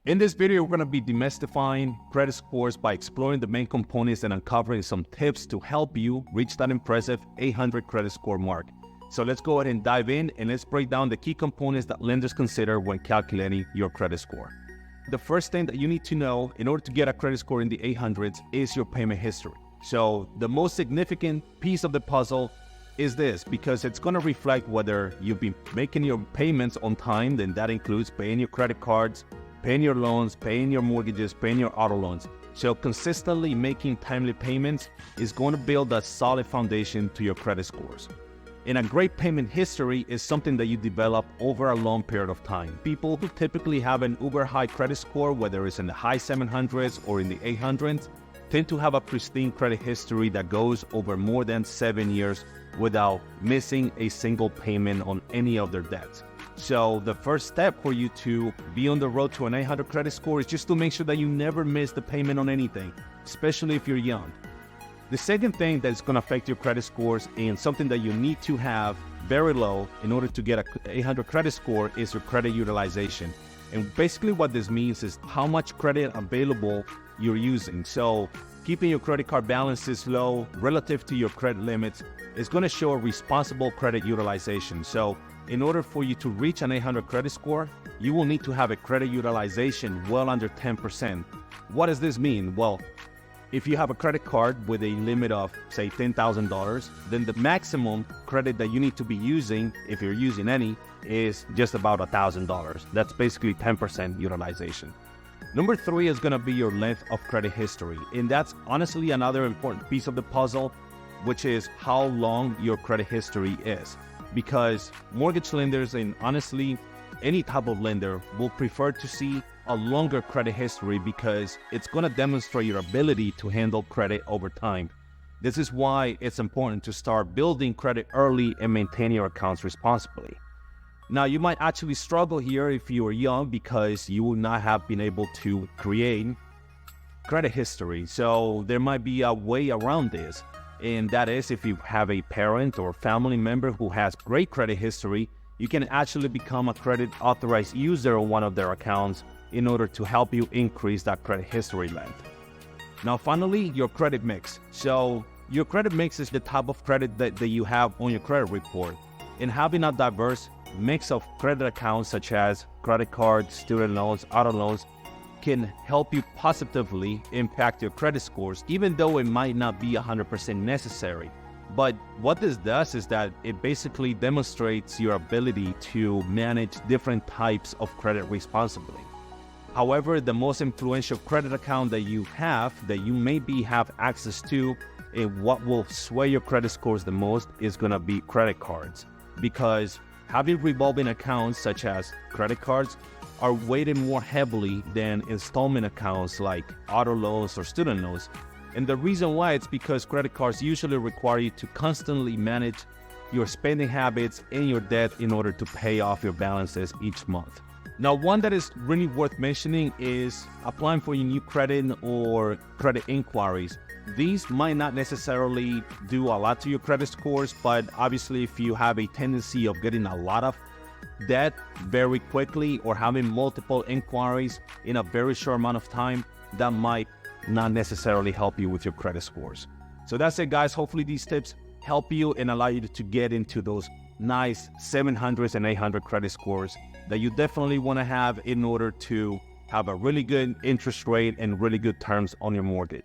In this video, we're going to be demystifying credit scores by exploring the main components and uncovering some tips to help you reach that impressive 800 credit score mark. So let's go ahead and dive in and let's break down the key components that lenders consider when calculating your credit score. The first thing that you need to know in order to get a credit score in the 800s is your payment history. So the most significant piece of the puzzle is this, because it's going to reflect whether you've been making your payments on time. Then that includes paying your credit cards, paying your loans, paying your mortgages, paying your auto loans. So consistently making timely payments is going to build a solid foundation to your credit scores. And a great payment history is something that you develop over a long period of time. People who typically have an uber high credit score, whether it's in the high 700s or in the 800s, tend to have a pristine credit history that goes over more than 7 years without missing a single payment on any of their debts. So the first step for you to be on the road to an 800 credit score is just to make sure that you never miss the payment on anything, especially if you're young. The second thing that's going to affect your credit scores and something that you need to have very low in order to get an 800 credit score is your credit utilization. And basically what this means is how much credit available you're using. So keeping your credit card balances low relative to your credit limits is going to show a responsible credit utilization. So in order for you to reach an 800 credit score, you will need to have a credit utilization well under 10%. What does this mean? Well, if you have a credit card with a limit of, say, $10,000, then the maximum credit that you need to be using, if you're using any, is just about $1,000. That's basically 10% utilization. Number 3 is going to be your length of credit history. And that's honestly another important piece of the puzzle, which is how long your credit history is. Because mortgage lenders and honestly any type of lender will prefer to see a longer credit history because it's going to demonstrate your ability to handle credit over time. This is why it's important to start building credit early and maintain your accounts responsibly. Now, you might actually struggle here if you are young because you will not have been able to create credit history. So there might be a way around this. And that is, if you have a parent or family member who has great credit history, you can actually become a credit authorized user on one of their accounts in order to help you increase that credit history length. Now, finally, your credit mix. So your credit mix is the type of credit that you have on your credit report. And having a diverse mix of credit accounts such as credit cards, student loans, auto loans, can help you positively impact your credit scores, even though it might not be 100% necessary. But what this does is that it basically demonstrates your ability to manage different types of credit responsibly. However, the most influential credit account that you have, that you maybe have access to, and what will sway your credit scores the most is going to be credit cards. Because having revolving accounts such as credit cards are weighted more heavily than installment accounts like auto loans or student loans. And the reason why, it's because credit cards usually require you to constantly manage your spending habits and your debt in order to pay off your balances each month. Now, one that is really worth mentioning is applying for your new credit or credit inquiries. These might not necessarily do a lot to your credit scores, but obviously if you have a tendency of getting a lot of debt very quickly or having multiple inquiries in a very short amount of time, that might not necessarily help you with your credit scores. So that's it, guys. Hopefully these tips help you and allow you to get into those nice 700s and 800 credit scores that you definitely want to have in order to have a really good interest rate and really good terms on your mortgage.